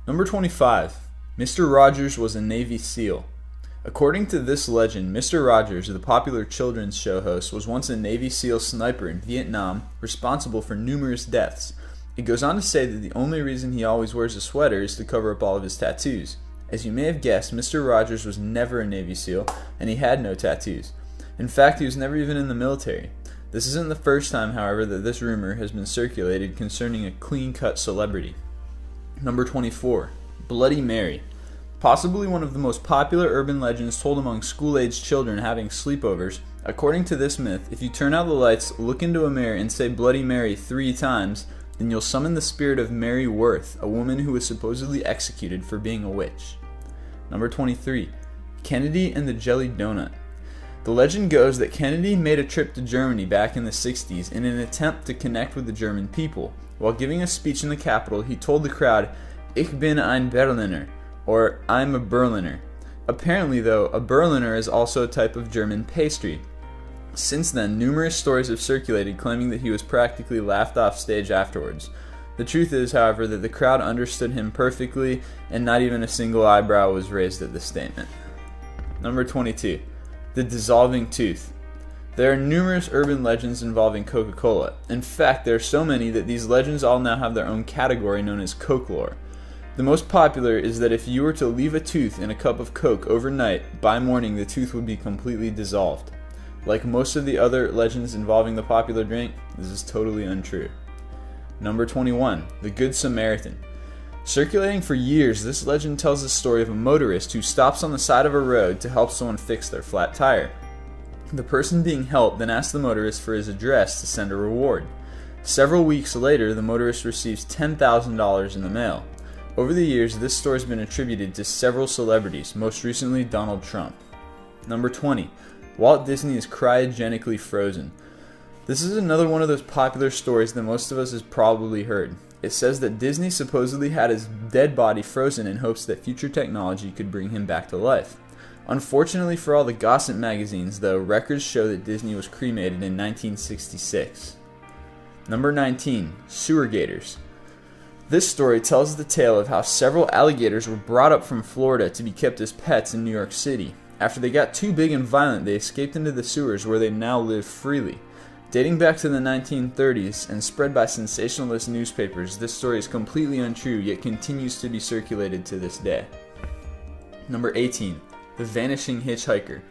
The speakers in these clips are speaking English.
Number 25. Mr. Rogers was a Navy SEAL. According to this legend, Mr. Rogers, the popular children's show host, was once a Navy SEAL sniper in Vietnam, responsible for numerous deaths. It goes on to say that the only reason he always wears a sweater is to cover up all of his tattoos. As you may have guessed, Mr. Rogers was never a Navy SEAL, and he had no tattoos. In fact, he was never even in the military. This isn't the first time, however, that this rumor has been circulated concerning a clean-cut celebrity. Number 24. Bloody Mary. Possibly one of the most popular urban legends told among school-aged children having sleepovers, according to this myth, if you turn out the lights, look into a mirror, and say Bloody Mary 3 times, then you'll summon the spirit of Mary Worth, a woman who was supposedly executed for being a witch. Number 23. Kennedy and the Jelly Donut. The legend goes that Kennedy made a trip to Germany back in the 60s in an attempt to connect with the German people. While giving a speech in the capital, he told the crowd, "Ich bin ein Berliner," or "I'm a Berliner." Apparently, though, a Berliner is also a type of German pastry. Since then, numerous stories have circulated claiming that he was practically laughed off stage afterwards. The truth is, however, that the crowd understood him perfectly, and not even a single eyebrow was raised at this statement. Number 22. The Dissolving Tooth. There are numerous urban legends involving Coca-Cola. In fact, there are so many that these legends all now have their own category known as Coke lore. The most popular is that if you were to leave a tooth in a cup of Coke overnight, by morning the tooth would be completely dissolved. Like most of the other legends involving the popular drink, this is totally untrue. Number 21. The Good Samaritan. Circulating for years, this legend tells the story of a motorist who stops on the side of a road to help someone fix their flat tire. The person being helped then asks the motorist for his address to send a reward. Several weeks later, the motorist receives $10,000 in the mail. Over the years, this story has been attributed to several celebrities, most recently Donald Trump. Number 20. Walt Disney is cryogenically frozen. This is another one of those popular stories that most of us has probably heard. It says that Disney supposedly had his dead body frozen in hopes that future technology could bring him back to life. Unfortunately for all the gossip magazines, though, records show that Disney was cremated in 1966. Number 19. Sewer Gators. This story tells the tale of how several alligators were brought up from Florida to be kept as pets in New York City. After they got too big and violent, they escaped into the sewers where they now live freely. Dating back to the 1930s and spread by sensationalist newspapers, this story is completely untrue yet continues to be circulated to this day. Number 18. The Vanishing Hitchhiker.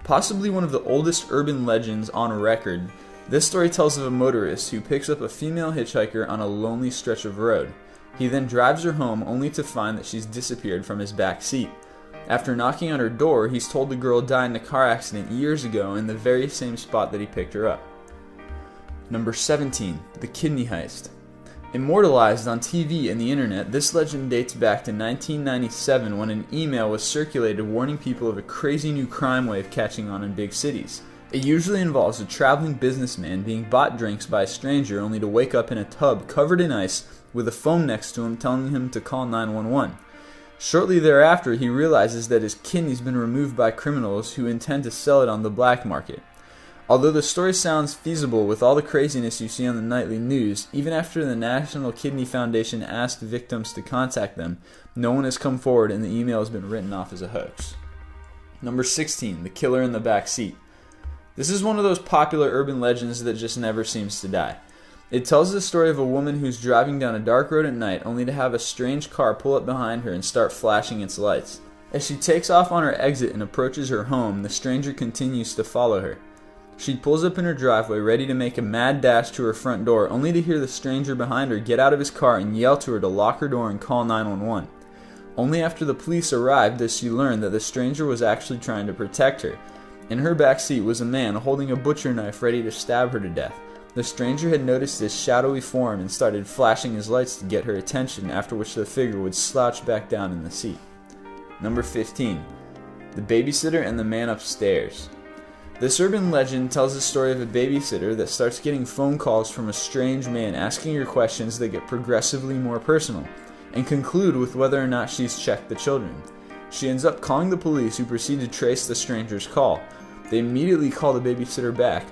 Possibly one of the oldest urban legends on record, this story tells of a motorist who picks up a female hitchhiker on a lonely stretch of road. He then drives her home only to find that she's disappeared from his back seat. After knocking on her door, he's told the girl died in a car accident years ago in the very same spot that he picked her up. Number 17. The Kidney Heist. Immortalized on TV and the internet, this legend dates back to 1997 when an email was circulated warning people of a crazy new crime wave catching on in big cities. It usually involves a traveling businessman being bought drinks by a stranger only to wake up in a tub covered in ice with a phone next to him telling him to call 911. Shortly thereafter, he realizes that his kidney's been removed by criminals who intend to sell it on the black market. Although the story sounds feasible with all the craziness you see on the nightly news, even after the National Kidney Foundation asked victims to contact them, no one has come forward and the email has been written off as a hoax. Number 16. The Killer in the Back Seat. This is one of those popular urban legends that just never seems to die. It tells the story of a woman who's driving down a dark road at night only to have a strange car pull up behind her and start flashing its lights. As she takes off on her exit and approaches her home, the stranger continues to follow her. She pulls up in her driveway ready to make a mad dash to her front door only to hear the stranger behind her get out of his car and yell to her to lock her door and call 911. Only after the police arrived does she learn that the stranger was actually trying to protect her. In her back seat was a man holding a butcher knife ready to stab her to death. The stranger had noticed this shadowy form and started flashing his lights to get her attention, after which the figure would slouch back down in the seat. Number 15. The Babysitter and the Man Upstairs. This urban legend tells the story of a babysitter that starts getting phone calls from a strange man asking her questions that get progressively more personal, and conclude with whether or not she's checked the children. She ends up calling the police, who proceed to trace the stranger's call. They immediately call the babysitter back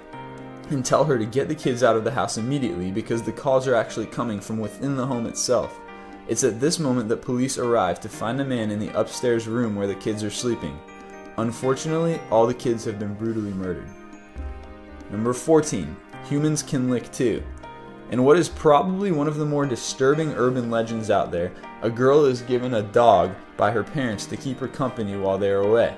and tell her to get the kids out of the house immediately because the calls are actually coming from within the home itself. It's at this moment that police arrive to find a man in the upstairs room where the kids are sleeping. Unfortunately, all the kids have been brutally murdered. Number 14. Humans can lick too. In what is probably one of the more disturbing urban legends out there, a girl is given a dog by her parents to keep her company while they are away.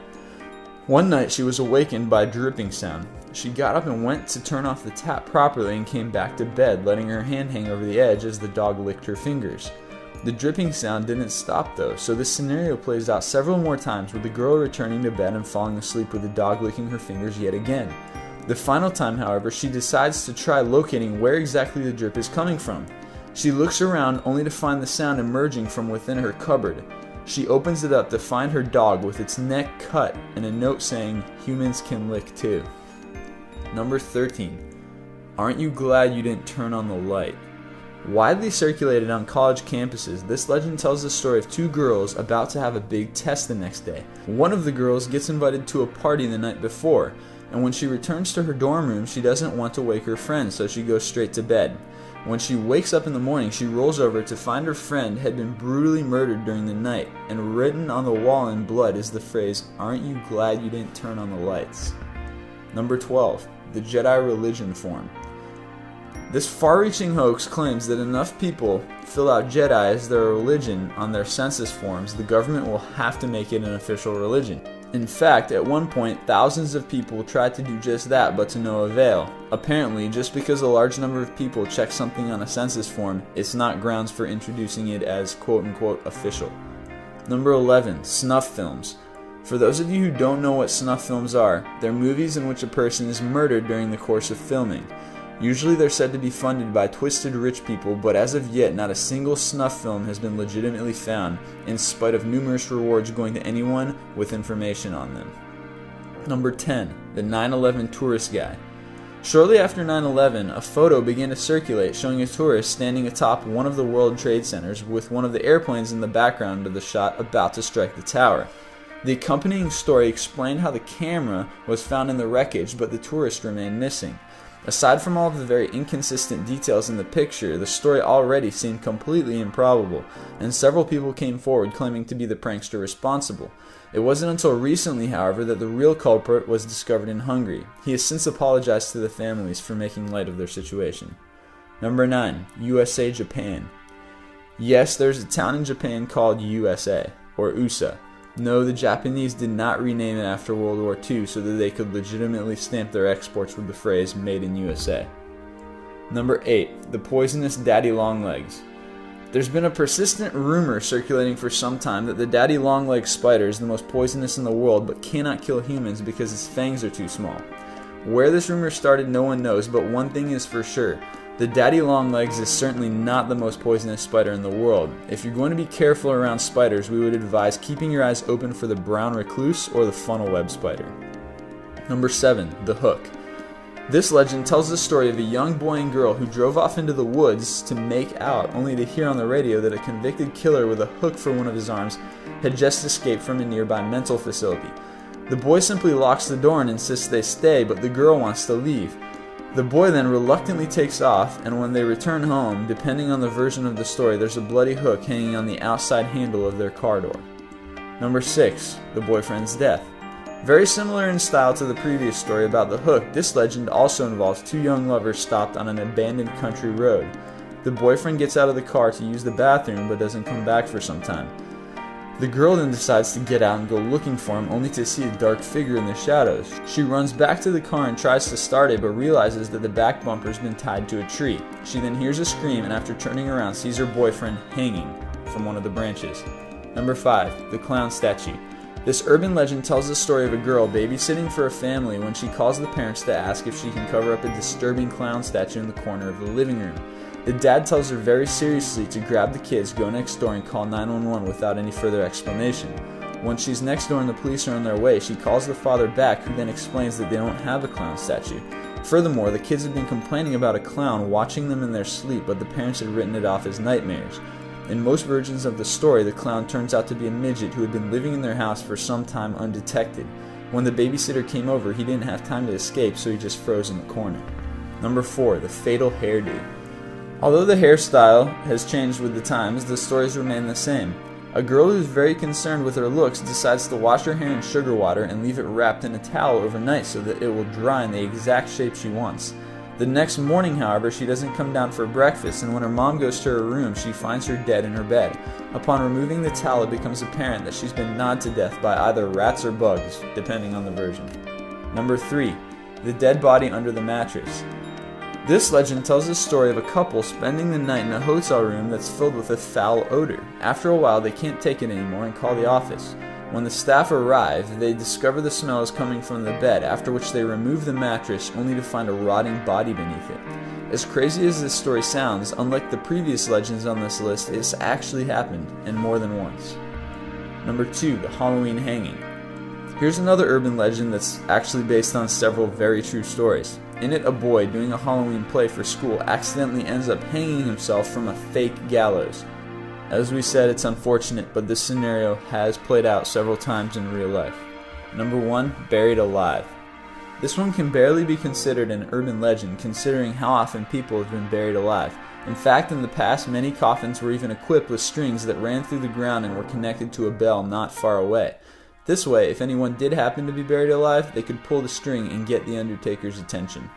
One night she was awakened by a dripping sound. She got up and went to turn off the tap properly and came back to bed, letting her hand hang over the edge as the dog licked her fingers. The dripping sound didn't stop though, so this scenario plays out several more times with the girl returning to bed and falling asleep with the dog licking her fingers yet again. The final time, however, she decides to try locating where exactly the drip is coming from. She looks around only to find the sound emerging from within her cupboard. She opens it up to find her dog with its neck cut and a note saying, "Humans can lick too." Number 13. Aren't you glad you didn't turn on the light? Widely circulated on college campuses, this legend tells the story of two girls about to have a big test the next day. One of the girls gets invited to a party the night before, and when she returns to her dorm room, she doesn't want to wake her friend, so she goes straight to bed. When she wakes up in the morning, she rolls over to find her friend had been brutally murdered during the night, and written on the wall in blood is the phrase, "Aren't you glad you didn't turn on the lights?" Number 12. The Jedi religion form. This far-reaching hoax claims that enough people fill out Jedi as their religion on their census forms, the government will have to make it an official religion. In fact, at one point, thousands of people tried to do just that, but to no avail. Apparently, just because a large number of people check something on a census form, it's not grounds for introducing it as quote-unquote official. Number 11. Snuff films. For those of you who don't know what snuff films are, they're movies in which a person is murdered during the course of filming. Usually they're said to be funded by twisted rich people, but as of yet, not a single snuff film has been legitimately found, in spite of numerous rewards going to anyone with information on them. Number 10. The 9/11 tourist guy. Shortly after 9/11, a photo began to circulate showing a tourist standing atop one of the World Trade Centers with one of the airplanes in the background of the shot about to strike the tower. The accompanying story explained how the camera was found in the wreckage, but the tourist remained missing. Aside from all of the very inconsistent details in the picture, the story already seemed completely improbable, and several people came forward claiming to be the prankster responsible. It wasn't until recently, however, that the real culprit was discovered in Hungary. He has since apologized to the families for making light of their situation. Number 9. USA Japan. Yes, there's a town in Japan called USA, or USA. No, the Japanese did not rename it after World War II so that they could legitimately stamp their exports with the phrase "Made in USA." Number 8. The poisonous daddy longlegs. There's been a persistent rumor circulating for some time that the daddy longlegs spider is the most poisonous in the world but cannot kill humans because its fangs are too small. Where this rumor started, no one knows, but one thing is for sure. The daddy longlegs is certainly not the most poisonous spider in the world. If you're going to be careful around spiders, we would advise keeping your eyes open for the brown recluse or the funnel web spider. Number 7. The hook. This legend tells the story of a young boy and girl who drove off into the woods to make out, only to hear on the radio that a convicted killer with a hook for one of his arms had just escaped from a nearby mental facility. The boy simply locks the door and insists they stay, but the girl wants to leave. The boy then reluctantly takes off, and when they return home, depending on the version of the story, there's a bloody hook hanging on the outside handle of their car door. Number 6. The boyfriend's death. Very similar in style to the previous story about the hook, this legend also involves two young lovers stopped on an abandoned country road. The boyfriend gets out of the car to use the bathroom but doesn't come back for some time. The girl then decides to get out and go looking for him, only to see a dark figure in the shadows. She runs back to the car and tries to start it, but realizes that the back bumper's been tied to a tree. She then hears a scream and after turning around sees her boyfriend hanging from one of the branches. Number 5. The clown statue. This urban legend tells the story of a girl babysitting for a family when she calls the parents to ask if she can cover up a disturbing clown statue in the corner of the living room. The dad tells her very seriously to grab the kids, go next door, and call 911 without any further explanation. When she's next door and the police are on their way, she calls the father back, who then explains that they don't have a clown statue. Furthermore, the kids have been complaining about a clown watching them in their sleep, but the parents had written it off as nightmares. In most versions of the story, the clown turns out to be a midget who had been living in their house for some time undetected. When the babysitter came over, he didn't have time to escape, so he just froze in the corner. Number 4. The fatal hairdo. Although the hairstyle has changed with the times, the stories remain the same. A girl who is very concerned with her looks decides to wash her hair in sugar water and leave it wrapped in a towel overnight so that it will dry in the exact shape she wants. The next morning, however, she doesn't come down for breakfast, and when her mom goes to her room, she finds her dead in her bed. Upon removing the towel, it becomes apparent that she's been gnawed to death by either rats or bugs, depending on the version. Number 3. The dead body under the mattress. This legend tells the story of a couple spending the night in a hotel room that's filled with a foul odor. After a while, they can't take it anymore and call the office. When the staff arrive, they discover the smell is coming from the bed, after which they remove the mattress only to find a rotting body beneath it. As crazy as this story sounds, unlike the previous legends on this list, it's actually happened, and more than once. Number 2. The Halloween Hanging. Here's another urban legend that's actually based on several very true stories. In it, a boy doing a Halloween play for school accidentally ends up hanging himself from a fake gallows. As we said, it's unfortunate, but this scenario has played out several times in real life. Number 1. Buried alive. This one can barely be considered an urban legend considering how often people have been buried alive. In fact, in the past, many coffins were even equipped with strings that ran through the ground and were connected to a bell not far away. This way, if anyone did happen to be buried alive, they could pull the string and get the undertaker's attention.